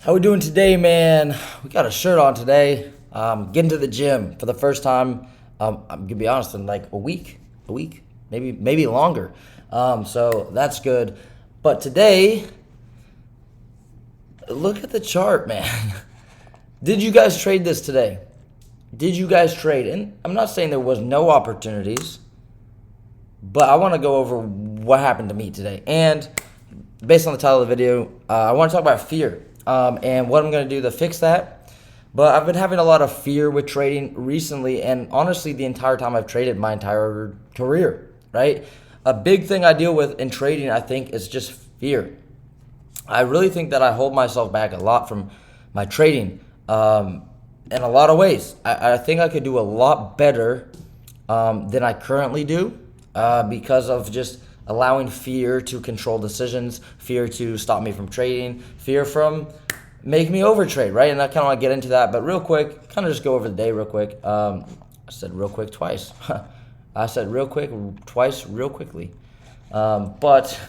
How we doing today, man? We got a shirt on today. Getting to the gym for the first time. I'm gonna be honest, in like a week, maybe longer. So that's good. But today, look at the chart, man. Did you guys trade this today? Did you guys trade? And I'm not saying there was no opportunities, but I want to go over what happened to me today. And based on the title of the video, I want to talk about fear and what I'm going to do to fix that. But I've been having a lot of fear with trading recently, and honestly, the entire time I've traded my entire career, right? A big thing I deal with in trading, I think, is just fear. I really think that I hold myself back a lot from my trading in a lot of ways. I think I could do a lot better than I currently do because of just allowing fear to control decisions, fear to stop me from trading, fear from make me overtrade, right? And I kind of want to get into that, but real quick, kind of just go over the day real quick. I said real quick twice. I said real quick twice real quickly. But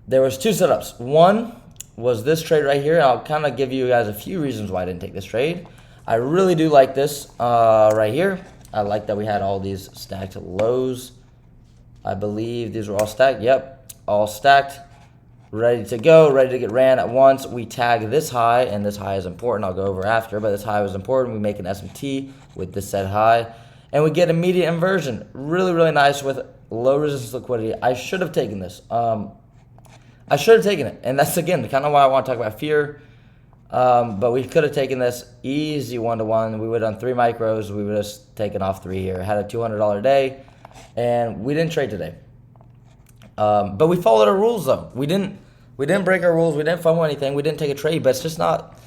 there was two setups. One was this trade right here. I'll kind of give you guys a few reasons why I didn't take this trade. I really do like this right here. I like that we had all these stacked lows. I believe these were all stacked. Yep, all stacked, ready to go, ready to get ran at once. We tag this high, and this high is important. I'll go over after, but this high was important. We make an SMT with this set high, and we get immediate inversion. Really, really nice with low resistance liquidity. I should have taken this. I should have taken it, and that's, again, kind of why I want to talk about fear. But we could have taken this easy one-to-one. We would have done 3 micros. We would have just taken off 3 here. Had a $200 day. And we didn't trade today, but we followed our rules though. We didn't break our rules. We didn't FOMO anything. We didn't take a trade, but it's not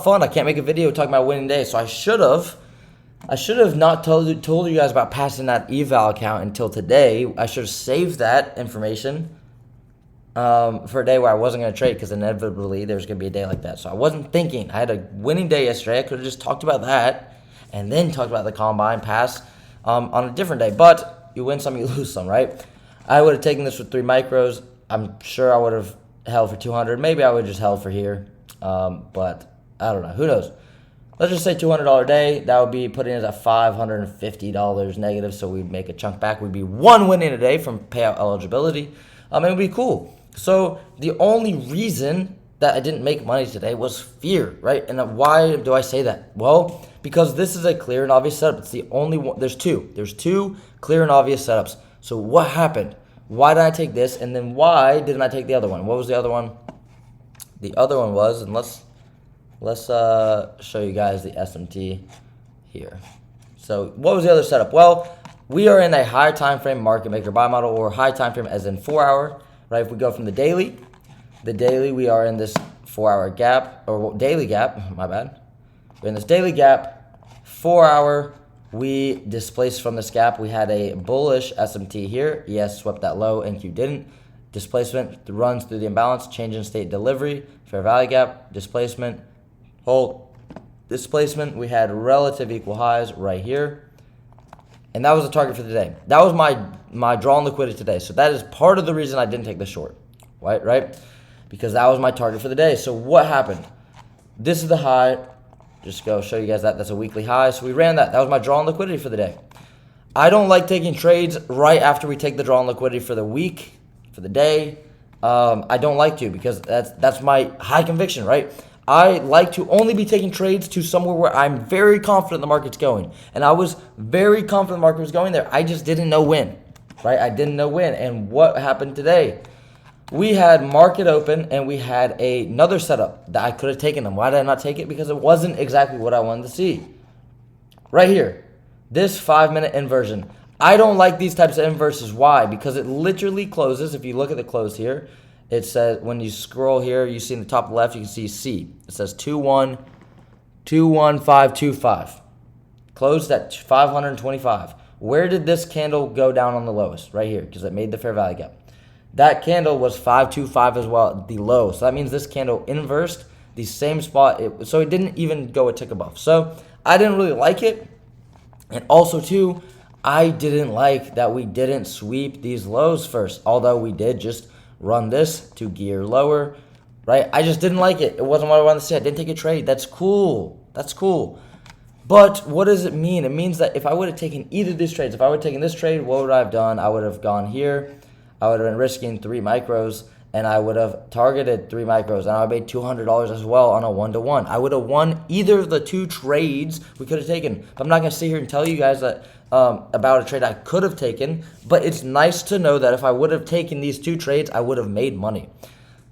fun. I can't make a video talking about winning day. So I should have not told you guys about passing that eval account until today. I should have saved that information for a day where I wasn't going to trade, because inevitably there's going to be a day like that. So I wasn't thinking. I had a winning day yesterday. I could have just talked about that and then talked about the combine pass on a different day. But you win some, you lose some, right? I would have taken this with 3 micros. I'm sure I would have held for 200. Maybe I would have just held for here. But I don't know. Who knows? Let's just say $200 day. That would be putting us at $550 negative. So we'd make a chunk back. We'd be 1 win in a day from payout eligibility. It would be cool. So the only reason that I didn't make money today was fear, right? And why do I say that? Well, because this is a clear and obvious setup. It's the only one. There's two clear and obvious setups. So what happened? Why did I take this? And then why didn't I take the other one? What was the other one? The other one was, and let's show you guys the SMT here. So what was the other setup? Well, we are in a high time frame market maker buy model, or high time frame as in 4 hour, right? If we go from the daily, we are in this 4 hour gap, or daily gap, my bad. We're in this daily gap, 4 hour, we displaced from this gap. We had a bullish SMT here. ES swept that low, NQ didn't. Displacement runs through the imbalance, change in state delivery, fair value gap, displacement, hold, displacement. We had relative equal highs right here. And that was the target for the day. That was my draw on liquidity today. So that is part of the reason I didn't take the short, right? Because that was my target for the day. So what happened? This is the high. Just go show you guys that. That's a weekly high. So we ran that. That was my draw on liquidity for the day. I don't like taking trades right after we take the draw on liquidity for the week, for the day. I don't like to, because that's my high conviction, right? I like to only be taking trades to somewhere where I'm very confident the market's going. And I was very confident the market was going there. I just didn't know when, right? I didn't know when. And what happened today? We had market open, and we had another setup that I could have taken them. Why did I not take it? Because it wasn't exactly what I wanted to see. Right here, this 5-minute inversion. I don't like these types of inverses. Why? Because it literally closes. If you look at the close here, it says, when you scroll here, you see in the top left, you can see C. It says 21525. Closed at 525. Where did this candle go down on the lowest? Right here, because it made the fair value gap. That candle was 525 as well, the low. So that means this candle inversed the same spot. So it didn't even go a tick above. So I didn't really like it. And also, too, I didn't like that we didn't sweep these lows first. Although we did just run this to gear lower. right? I just didn't like it. It wasn't what I wanted to see. I didn't take a trade. That's cool. That's cool. But what does it mean? It means that if I would have taken either of these trades, if I would have taken this trade, what would I have done? I would have gone here. I would have been risking 3 micros, and I would have targeted 3 micros, and I would have made $200 as well on a 1-to-1. I would have won either of the 2 trades we could have taken. But I'm not going to sit here and tell you guys that about a trade I could have taken, but it's nice to know that if I would have taken these 2 trades, I would have made money.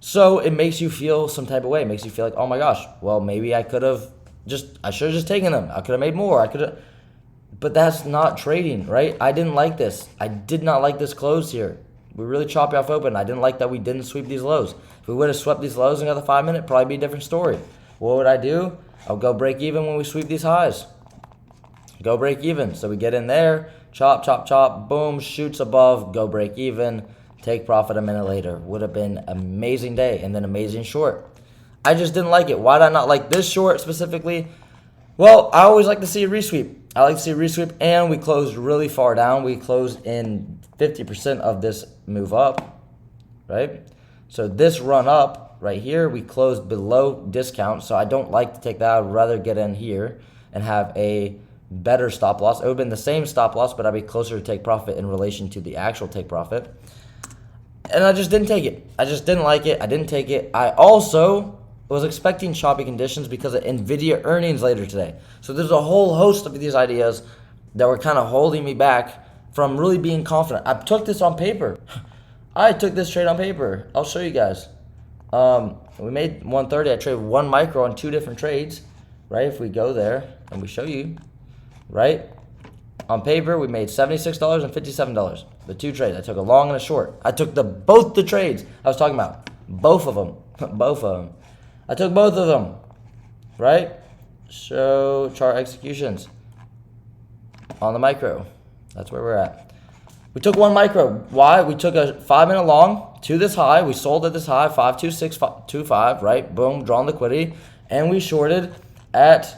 So it makes you feel some type of way. It makes you feel like, oh my gosh, well, maybe I should have just taken them. I could have made more. But that's not trading, right? I didn't like this. I did not like this close here. We really chopped off open. I didn't like that we didn't sweep these lows. If we would have swept these lows and got the 5-minute, probably be a different story. What would I do? I'll go break even when we sweep these highs. Go break even. So we get in there, chop, chop, chop, boom, shoots above, go break even, take profit a minute later. Would have been an amazing day and then amazing short. I just didn't like it. Why did I not like this short specifically? Well, I always like to see a resweep. I like to see a resweep, and we closed really far down. We closed in 50% of this move up, right? So this run up right here, we closed below discount, so I don't like to take that. I'd rather get in here and have a better stop loss. It would have been the same stop loss, but I'd be closer to take profit in relation to the actual take profit. And I just didn't take it. I just didn't like it. I didn't take it. I also was expecting choppy conditions because of NVIDIA earnings later today. So there's a whole host of these ideas that were kind of holding me back from really being confident. I took this on paper. I took this trade on paper. I'll show you guys. We made 130. I traded 1 micro on 2 different trades, right? If we go there and we show you, right? On paper, we made $76 and $57. The 2 trades. I took a long and a short. I took both the trades I was talking about. Both of them. Both of them. I took both of them, right? Show chart executions on the micro. That's where we're at. We took 1 micro. Why? We took a 5-minute long to this high. We sold at this high, 52625, right? Boom, drawn liquidity. And we shorted at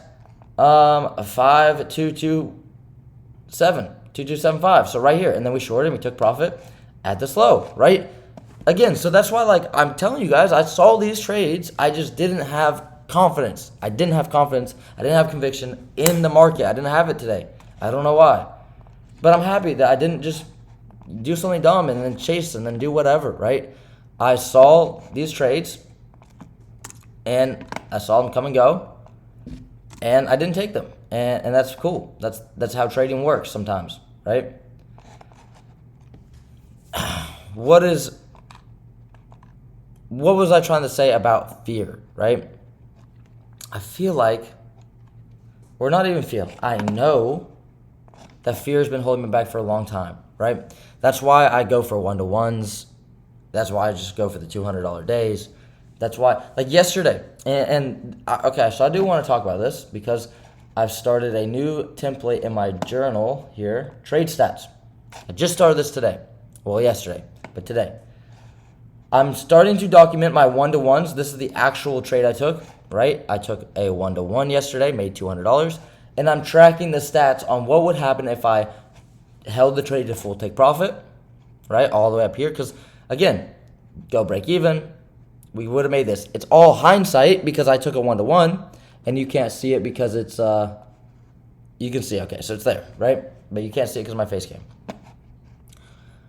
2275. So right here. And then we shorted and we took profit at this low, right? Again, so that's why, like, I'm telling you guys, I saw these trades. I just didn't have confidence. I didn't have confidence. I didn't have conviction in the market. I didn't have it today. I don't know why. But I'm happy that I didn't just do something dumb and then chase and then do whatever, right? I saw these trades, and I saw them come and go, and I didn't take them. And that's cool. That's how trading works sometimes, right? What was I trying to say about fear, right? I feel like, or not even feel, I know that fear has been holding me back for a long time, right? That's why I go for 1-to-1s. That's why I just go for the $200 days. That's why, like yesterday, okay, so I do want to talk about this because I've started a new template in my journal here, trade stats. I just started this today. Well, yesterday, but today. I'm starting to document my 1-to-1s. This is the actual trade I took, right? I took a 1-to-1 yesterday, made $200, and I'm tracking the stats on what would happen if I held the trade to full take profit, right? All the way up here, because again, go break even. We would have made this. It's all hindsight because I took a 1-to-1, and you can't see it because it's, you can see, okay, so it's there, right? But you can't see it because of my face cam.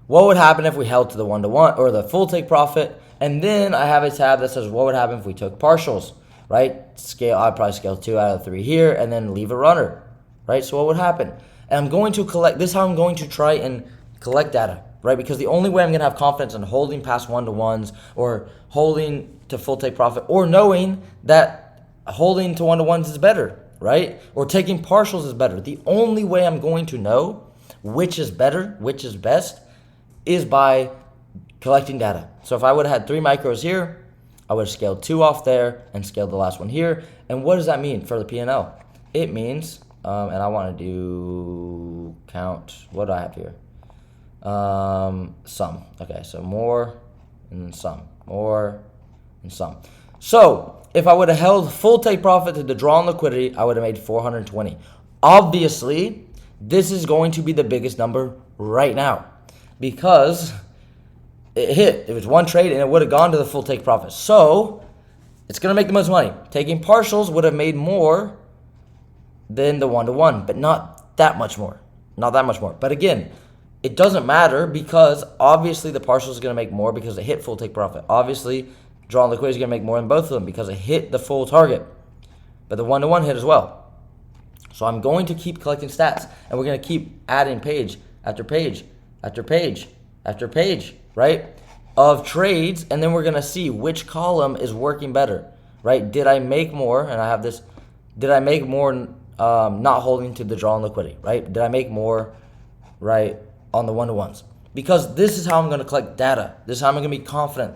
What would happen if we held to the 1-to-1 or the full take profit? And then I have a tab that says what would happen if we took partials, right? I'd probably scale 2 out of 3 here and then leave a runner, right? So what would happen? And I'm going to collect, this is how I'm going to try and collect data, right? Because the only way I'm going to have confidence in holding past 1-to-1s or holding to full take profit or knowing that holding to 1-to-1s is better, right? Or taking partials is better. The only way I'm going to know which is better, which is best, is by collecting data. So if I would have had 3 micros here, I would have scaled 2 off there and scaled the last one here. And what does that mean for the P&L? It means, and I want to do count, what do I have here? Sum. Okay, so more and then sum. More and sum. So if I would have held full take profit to the drawn liquidity, I would have made 420. Obviously, this is going to be the biggest number right now, because it hit. It was 1 trade and it would have gone to the full take profit. So It's going to make the most money. Taking partials would have made more than the 1-to-1, but not that much more. Not that much more. But again, it doesn't matter because obviously the partials is going to make more because it hit full take profit. Obviously, draw on liquidity is going to make more than both of them because it hit the full target. But the 1-to-1 hit as well. So I'm going to keep collecting stats, and we're going to keep adding page after page after page after page, right, of trades, and then we're going to see which column is working better, right? Did I make more, and I have this, did I make more not holding to the draw on liquidity, right? Did I make more, right, on the 1-to-1s? Because this is how I'm going to collect data. This is how I'm going to be confident.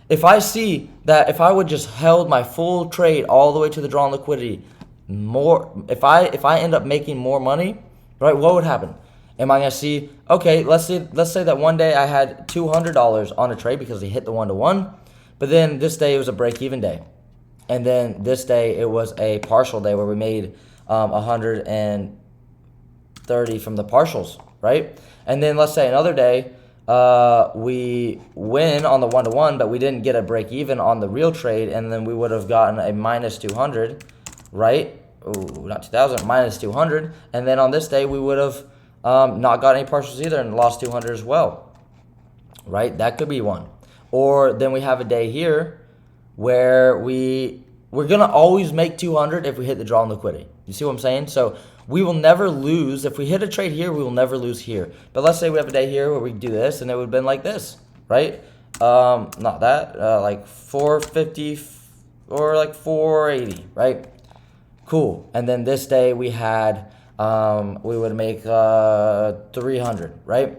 If I see that if I would just held my full trade all the way to the draw on liquidity, if I end up making more money, right, what would happen? Am I going to see, okay, let's say that one day I had $200 on a trade because he hit the 1-to-1, but then this day it was a break-even day. And then this day it was a partial day where we made 130 from the partials, right? And then let's say another day we win on the 1-to-1, but we didn't get a break-even on the real trade, and then we would have gotten a minus 200, right? Ooh, not 2,000, minus 200. And then on this day we would have not got any partials either and lost 200 as well, right? That could be one. Or then we have a day here where we're going to always make 200 if we hit the draw on liquidity. You see what I'm saying? So we will never lose. If we hit a trade here, we will never lose here. But let's say we have a day here where we do this, and it would have been like this, right? Not that, like 450 or like 480, right? Cool. And then this day we had, we would make 300, right?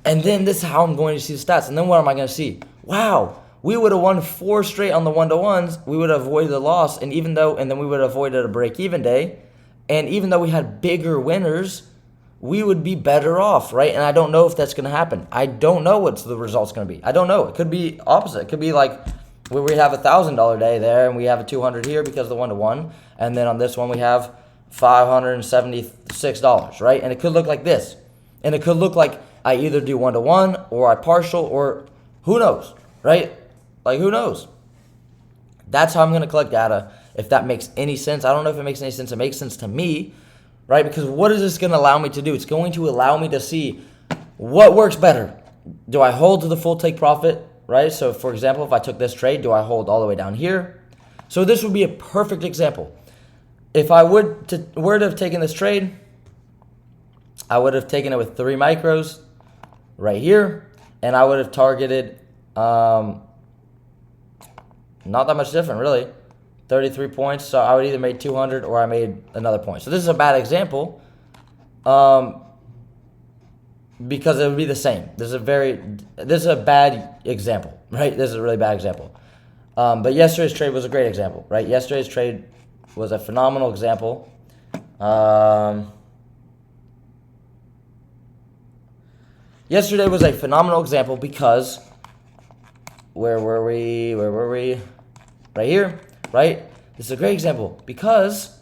And then this is how I'm going to see the stats. And then what am I going to see? Wow, we would have won 4 straight on the 1-to-1s. We would have avoided the loss, and then we would have avoided a break-even day. And even though we had bigger winners, we would be better off, right? And I don't know if that's going to happen. I don't know what the result's going to be. I don't know. It could be opposite. It could be like where we have $1,000 day there, and we have a 200 here because of the 1-to-1, and then on this one we have $576, right? And it could look like this, and it could look like I either do 1-to-1 or I partial, or who knows, right? Like, who knows? That's how I'm going to collect data. If that makes any sense. I don't know if it makes any sense. It makes sense to me, right? Because what is this going to allow me to do? It's going to allow me to see what works better. Do I hold to the full take profit, right? So, for example, if I took this trade, do I hold all the way down here? So this would be a perfect example. If I were to have taken this trade, I would have taken it with 3 micros right here, and I would have targeted not that much different, really. 33 points, so I would either made 200 or I made another point. So this is a bad example because it would be the same. This is a bad example, right? This is a really bad example. But yesterday's trade was a great example, right? Yesterday's trade was a phenomenal example. Yesterday was a phenomenal example because where were we? Right here. Right? This is a great example because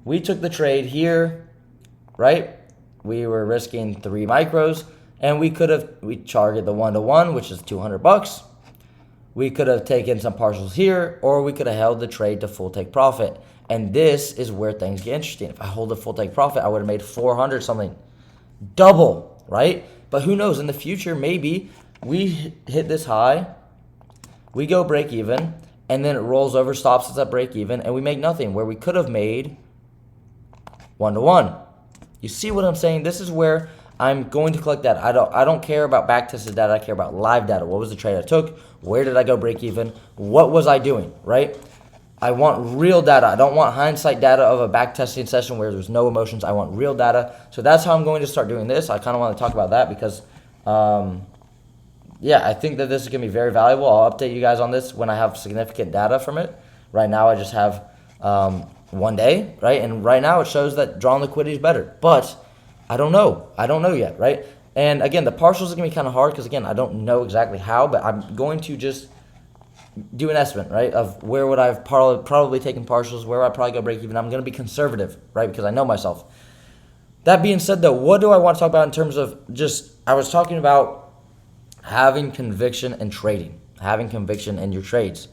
we took the trade here, right? We were risking 3 micros, and we targeted the 1-to-1, which is $200. We could have taken some partials here, or we could have held the trade to full take profit. And this is where things get interesting. If I hold a full take profit, I would have made 400 something. Double, right? But who knows? In the future, maybe we hit this high, we go break even, and then it rolls over, stops us at break even, and we make nothing, where we could have made 1-to-1. You see what I'm saying? This is where I'm going to collect data. I don't care about back-tested data. I care about live data. What was the trade I took? Where did I go break even? What was I doing, right? I want real data. I don't want hindsight data of a back-testing session where there's no emotions. I want real data. So that's how I'm going to start doing this. I kind of want to talk about that because yeah, I think that this is going to be very valuable. I'll update you guys on this when I have significant data from it. Right now, I just have one day, right? And right now, it shows that drawn liquidity is better. But I don't know. I don't know yet, right? And again, the partials are going to be kind of hard because, again, I don't know exactly how, but I'm going to just do an estimate, right, of where would I have probably taken partials, where would I probably go break even. I'm going to be conservative, right, because I know myself. That being said, though, what do I want to talk about in terms of I was talking about having conviction and trading, having conviction in your trades.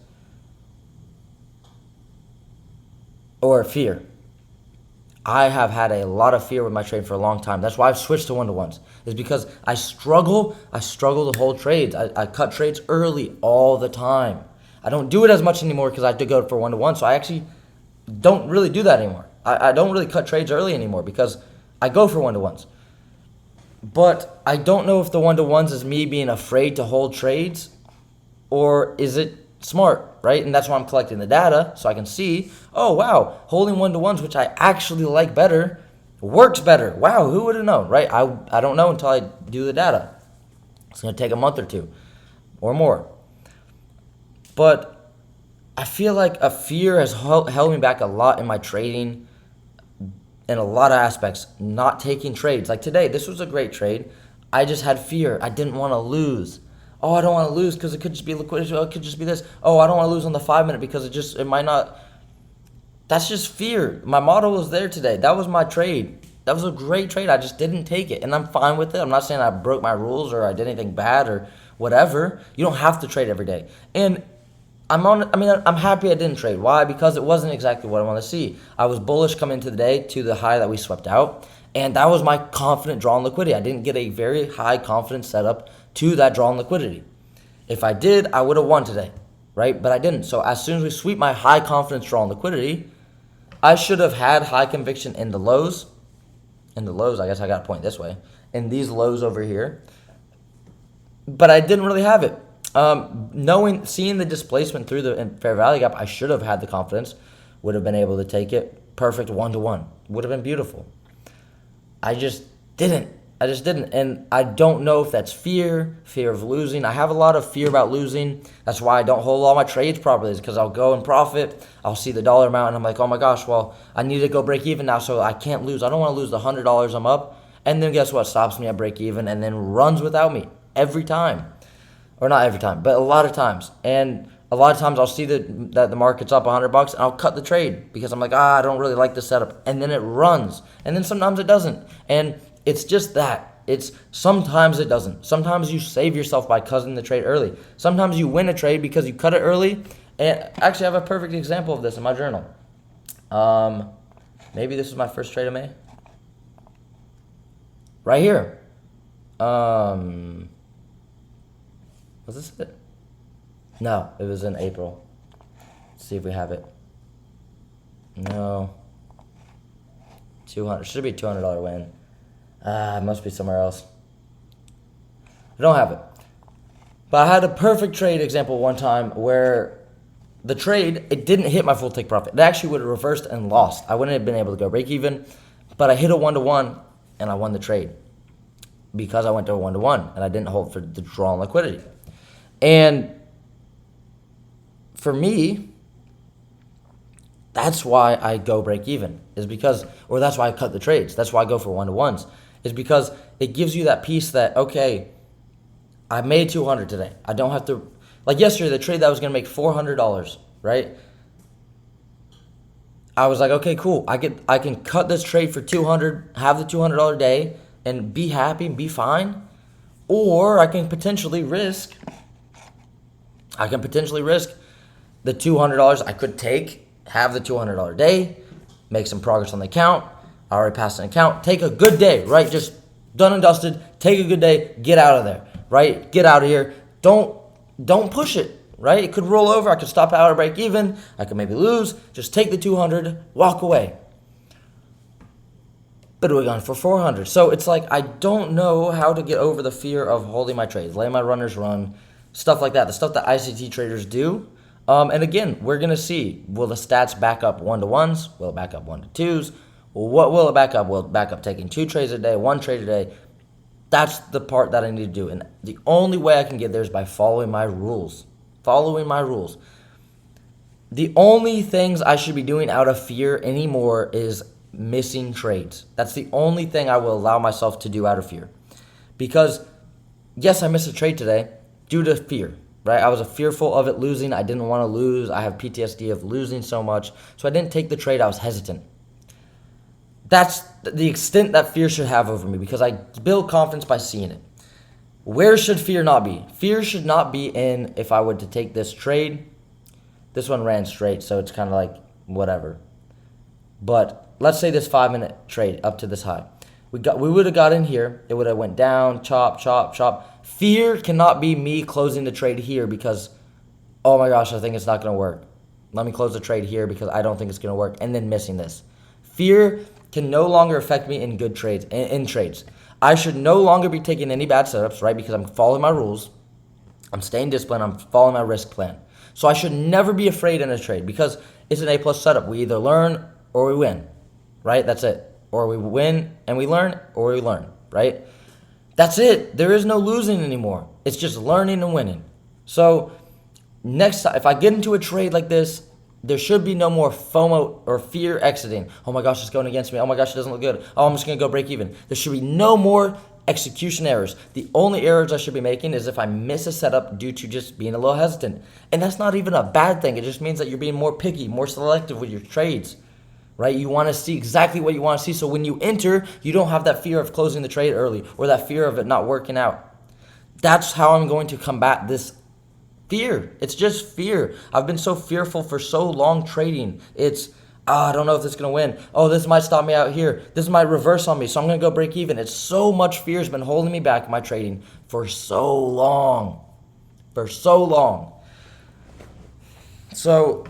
or fear. I have had a lot of fear with my trade for a long time. That's why I've switched to one-to-ones. Is because I struggle to hold trades. I cut trades early all the time. I don't do it as much anymore because I have to go for one-to-one. So I actually don't really do that anymore. I don't really cut trades early anymore because I go for one-to-ones. But I don't know if the one-to-ones is me being afraid to hold trades or is it smart, right? And that's why I'm collecting the data so I can see, oh, wow, holding one-to-ones, which I actually like better, works better. Wow, who would have known, right? I don't know until I do the data. It's going to take a month or two or more. But I feel like a fear has held me back a lot in my trading in a lot of aspects, not taking trades. Like today, this was a great trade. I just had fear. I didn't want to lose. Oh, I don't want to lose because it could just be liquidity. Oh, it could just be this. Oh, I don't want to lose on the 5 minute because it might not. That's just fear. My model was there today. That was my trade. That was a great trade. I just didn't take it, and I'm fine with it. I'm not saying I broke my rules or I did anything bad or whatever. You don't have to trade every day. And I'm happy I didn't trade. Why? Because it wasn't exactly what I want to see. I was bullish coming into the day to the high that we swept out, and that was my confident draw on liquidity. I didn't get a very high confidence setup to that draw on liquidity. If I did, I would have won today, right? But I didn't. So as soon as we sweep my high confidence draw on liquidity, I should have had high conviction in the lows. In the lows, I guess I got to point this way. In these lows over here. But I didn't really have it. Seeing the displacement through the fair value gap, I should have had the confidence. Would have been able to take it. Perfect one-to-one. Would have been beautiful. I just didn't. And I don't know if that's fear of losing. I have a lot of fear about losing. That's why I don't hold all my trades properly, is because I'll go and profit. I'll see the dollar amount, and I'm like, oh my gosh, well, I need to go break even now, so I can't lose. I don't want to lose the $100 I'm up. And then guess what? Stops me at break even and then runs without me every time. Or not every time, but a lot of times. And a lot of times I'll see that the market's up $100 and I'll cut the trade because I'm like, I don't really like the setup. And then it runs. And then sometimes it doesn't. And it's just that. It's sometimes it doesn't. Sometimes you save yourself by cutting the trade early. Sometimes you win a trade because you cut it early. And actually, I have a perfect example of this in my journal. Maybe this is my first trade of May. Right here. Was this it? No, it was in April. Let's see if we have it. No. 200. Should be a $200 win. It must be somewhere else. I don't have it. But I had a perfect trade example one time where the trade, it didn't hit my full take profit. It actually would have reversed and lost. I wouldn't have been able to go break even, but I hit a one-to-one and I won the trade because I went to a one-to-one and I didn't hold for the draw on liquidity. And for me, that's why I go break even, is because, or that's why I cut the trades. That's why I go for one-to-ones, is because it gives you that piece that, okay, I made 200 today. I don't have to, like yesterday, the trade that was going to make $400, right? I was like, okay, cool. I can cut this trade for 200, have the $200 day and be happy and be fine. Or I can potentially risk the $200 I could take, have the $200 day, make some progress on the account. I already passed an account. Take a good day, right? Just done and dusted. Take a good day. Get out of there, right? Get out of here. Don't push it, right? It could roll over. I could stop out or break even. I could maybe lose. Just take the 200, walk away. But we're going for 400. So it's like I don't know how to get over the fear of holding my trades, letting my runners run, stuff like that. The stuff that ICT traders do. And again, we're going to see, will the stats back up one-to-ones? Will it back up one-to-twos? What will it back up? Will it back up taking 2 trades a day, 1 trade a day? That's the part that I need to do. And the only way I can get there is by following my rules. Following my rules. The only things I should be doing out of fear anymore is missing trades. That's the only thing I will allow myself to do out of fear. Because, yes, I missed a trade today due to fear. Right, I was fearful of it losing. I didn't want to lose. I have PTSD of losing so much. So I didn't take the trade. I was hesitant. That's the extent that fear should have over me because I build confidence by seeing it. Where should fear not be? Fear should not be in if I were to take this trade. This one ran straight, so it's kind of like whatever. But let's say this 5-minute trade up to this high. We would have got in here. It would have went down, chop, chop, chop. Fear cannot be me closing the trade here because, oh my gosh, I think it's not going to work. Let me close the trade here because I don't think it's going to work, and then missing this. Fear can no longer affect me in good trades, in trades. I should no longer be taking any bad setups, right? Because I'm following my rules. I'm staying disciplined. I'm following my risk plan. So I should never be afraid in a trade because it's an A+ setup. We either learn or we win, right? That's it. Or we win and we learn, or we learn, right? That's it. There is no losing anymore. It's just learning and winning. So next time, if I get into a trade like this, there should be no more FOMO or fear exiting. Oh my gosh, it's going against me. Oh my gosh, it doesn't look good. Oh, I'm just going to go break even. There should be no more execution errors. The only errors I should be making is if I miss a setup due to just being a little hesitant. And that's not even a bad thing. It just means that you're being more picky, more selective with your trades, right? You want to see exactly what you want to see. So when you enter, you don't have that fear of closing the trade early or that fear of it not working out. That's how I'm going to combat this fear. It's just fear. I've been so fearful for so long trading. It's, I don't know if this is going to win. Oh, this might stop me out here. This might reverse on me, so I'm going to go break even. It's so much fear has been holding me back in my trading for so long. For so long. So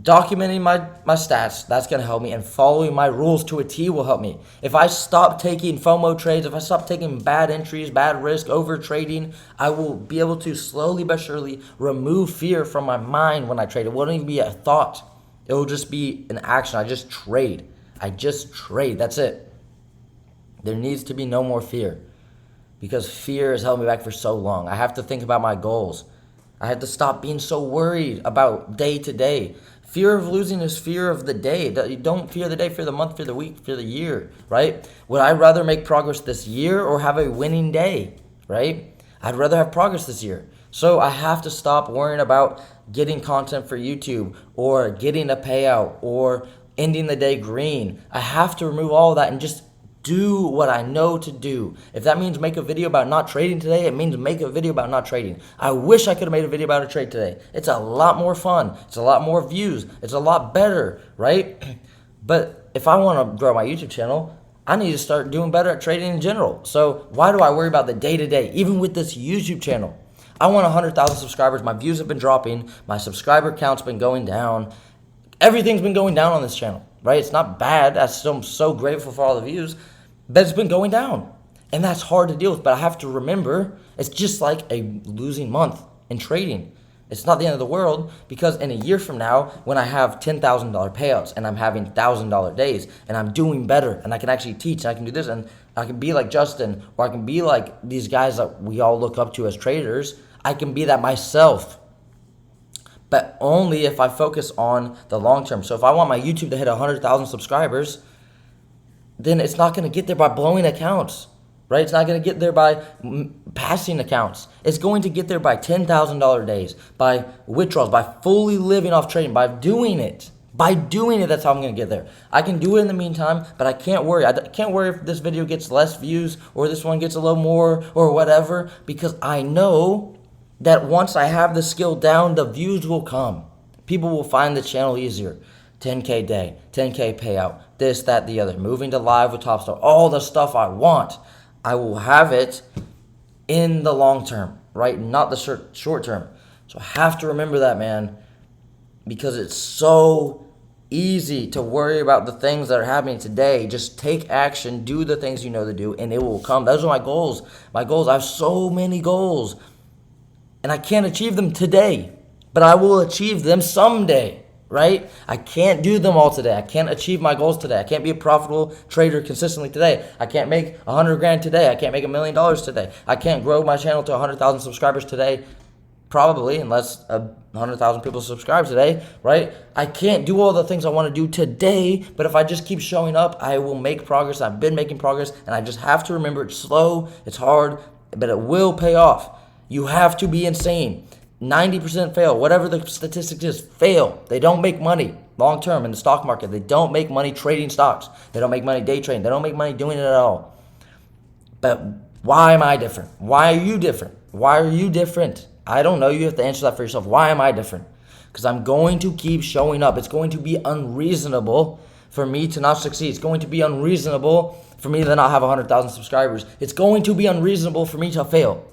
documenting my stats, that's going to help me, and following my rules to a T will help me. If I stop taking FOMO trades, if I stop taking bad entries, bad risk, over trading, I will be able to slowly but surely remove fear from my mind when I trade. It won't even be a thought. It will just be an action. I just trade. That's it. There needs to be no more fear because fear has held me back for so long. I have to think about my goals. I have to stop being so worried about day to day. Fear of losing is fear of the day. Don't fear the day, fear the month, fear the week, fear the year, right? Would I rather make progress this year or have a winning day, right? I'd rather have progress this year. So I have to stop worrying about getting content for YouTube or getting a payout or ending the day green. I have to remove all of that and just do what I know to do. If that means make a video about not trading today, it means make a video about not trading. I wish I could have made a video about a trade today. It's a lot more fun. It's a lot more views. It's a lot better, right? But if I want to grow my YouTube channel, I need to start doing better at trading in general. So why do I worry about the day-to-day, even with this YouTube channel? I want 100,000 subscribers. My views have been dropping. My subscriber count's been going down. Everything's been going down on this channel, right? It's not bad. I'm so grateful for all the views. But it's been going down, and that's hard to deal with. But I have to remember, it's just like a losing month in trading. It's not the end of the world because in a year from now, when I have $10,000 payouts and I'm having $1,000 days and I'm doing better and I can actually teach and I can do this and I can be like Justin or I can be like these guys that we all look up to as traders, I can be that myself. But only if I focus on the long term. So if I want my YouTube to hit 100,000 subscribers, then it's not going to get there by blowing accounts, right? It's not going to get there by passing accounts. It's going to get there by $10,000 days, by withdrawals, by fully living off trading, by doing it. By doing it, that's how I'm going to get there. I can do it in the meantime, but I can't worry. I can't worry if this video gets less views or this one gets a little more or whatever, because I know that once I have the skill down, the views will come. People will find the channel easier. 10K day, 10K payout, this, that, the other, moving to live with Top Star, all the stuff I want. I will have it in the long term, right? Not the short term. So I have to remember that, man, because it's so easy to worry about the things that are happening today. Just take action, do the things you know to do, and it will come. Those are my goals. I have so many goals, and I can't achieve them today, but I will achieve them someday. Right? I can't do them all today. I can't achieve my goals today. I can't be a profitable trader consistently today. I can't make 100 grand today. I can't make $1 million today. I can't grow my channel to 100,000 subscribers today, probably, unless 100,000 people subscribe today, right? I can't do all the things I want to do today, but if I just keep showing up, I will make progress. I've been making progress, and I just have to remember it's slow, it's hard, but it will pay off. You have to be insane. 90% fail, whatever the statistics is, fail. They don't make money long term in the stock market. They don't make money trading stocks. They don't make money day trading. They don't make money doing it at all. But why am I different? Why are you different? Why are you different? I don't know. You have to answer that for yourself. Why am I different? Because I'm going to keep showing up. It's going to be unreasonable for me to not succeed. It's going to be unreasonable for me to not have 100,000 subscribers. It's going to be unreasonable for me to fail.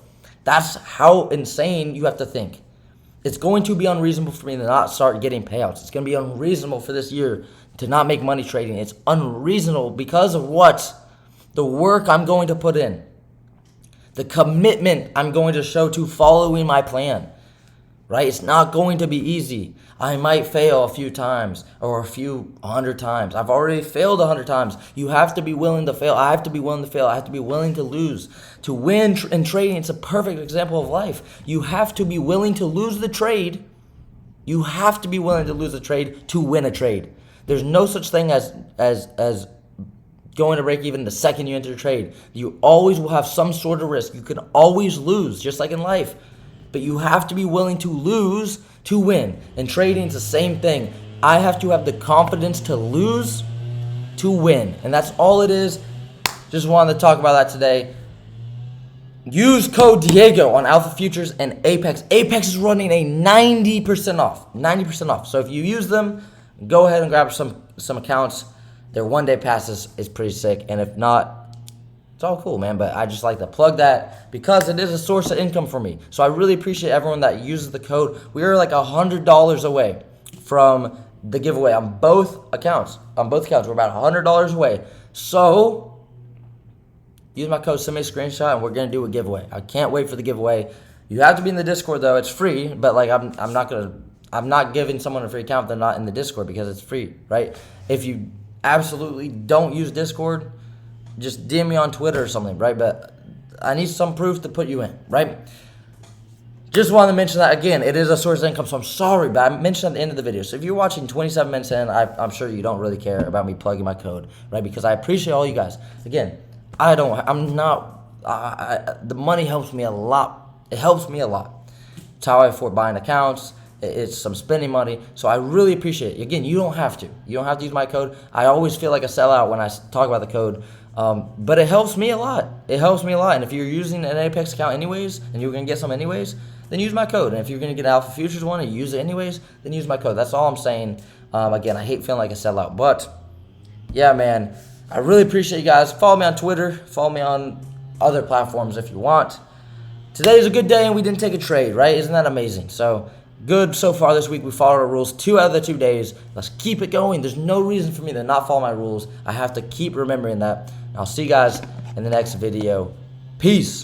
That's how insane you have to think. It's going to be unreasonable for me to not start getting payouts. It's going to be unreasonable for this year to not make money trading. It's unreasonable because of what? The work I'm going to put in. The commitment I'm going to show to following my plan. Right? It's not going to be easy. I might fail a few times or a few 100 times. I've already failed 100 times. You have to be willing to fail. I have to be willing to fail. I have to be willing to lose. To win in trading, it's a perfect example of life. You have to be willing to lose the trade. You have to be willing to lose a trade to win a trade. There's no such thing as going to break even the second you enter a trade. You always will have some sort of risk. You can always lose, just like in life. But you have to be willing to lose to win. And trading is the same thing. I have to have the confidence to lose to win. And that's all it is. Just wanted to talk about that today. Use code Diego on Alpha Futures and Apex. Apex is running a 90% off. 90% off. So if you use them, go ahead and grab some accounts. Their one-day passes is pretty sick. And if not, it's all cool, man, but I just like to plug that because it is a source of income for me. So I really appreciate everyone that uses the code. We are like $100 away from the giveaway on both accounts. On both accounts, we're about $100 away. So use my code, send me a screenshot, and we're gonna do a giveaway. I can't wait for the giveaway. You have to be in the Discord though. It's free, but like I'm not giving someone a free account if they're not in the Discord because it's free, right? If you absolutely don't use Discord, just DM me on Twitter or something, right? But I need some proof to put you in, right? Just wanted to mention that again. It is a source of income, so I'm sorry, but I mentioned at the end of the video. So if you're watching 27 minutes in, I'm sure you don't really care about me plugging my code, right? Because I appreciate all you guys. Again, the money helps me a lot. It helps me a lot. It's how I afford buying accounts. It's some spending money. So I really appreciate it. Again, you don't have to. You don't have to use my code. I always feel like a sellout when I talk about the code. But it helps me a lot. It helps me a lot. And if you're using an Apex account anyways, and you're going to get some anyways, then use my code. And if you're going to get an Alpha Futures one and you use it anyways, then use my code. That's all I'm saying. Again, I hate feeling like a sellout. But, yeah, man, I really appreciate you guys. Follow me on Twitter. Follow me on other platforms if you want. Today is a good day and we didn't take a trade, right? Isn't that amazing? So, good so far this week. We followed our rules 2 out of the 2 days. Let's keep it going. There's no reason for me to not follow my rules. I have to keep remembering that. I'll see you guys in the next video. Peace.